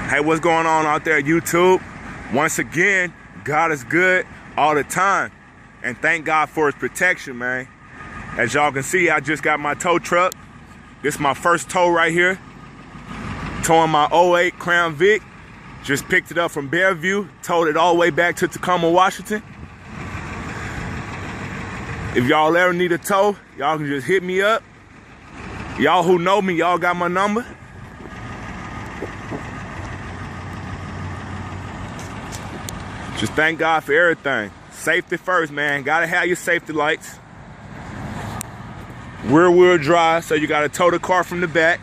Hey, what's going on out there, YouTube? Once again, God is good all the time. And thank God for his protection, man. As y'all can see, I just got my tow truck. This is my first tow right here. Towing my '08 Crown Vic. Just picked it up from Bellevue. Towed it all the way back to Tacoma, Washington. If y'all ever need a tow, y'all can just hit me up. Y'all who know me, y'all got my number. Just thank God for everything. Safety first, man. Gotta have your safety lights. Rear wheel drive, so you gotta tow the car from the back.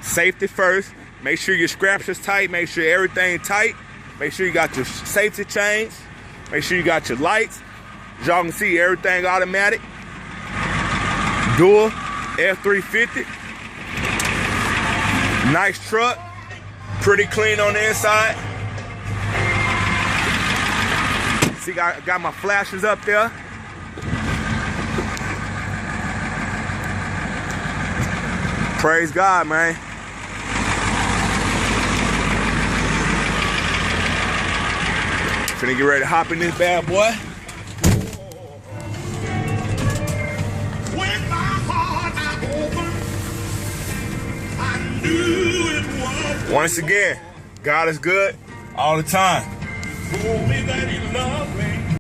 Safety first. Make sure your straps is tight. Make sure everything tight. Make sure you got your safety chains. Make sure you got your lights. As y'all can see, everything automatic. Dual F350. Nice truck. Pretty clean on the inside. See, I got my flashers up there. Praise God, man. Finna get ready to hop in this bad boy. When my heart I opened, I knew it was. Once again, God is good all the time. Told me that he loved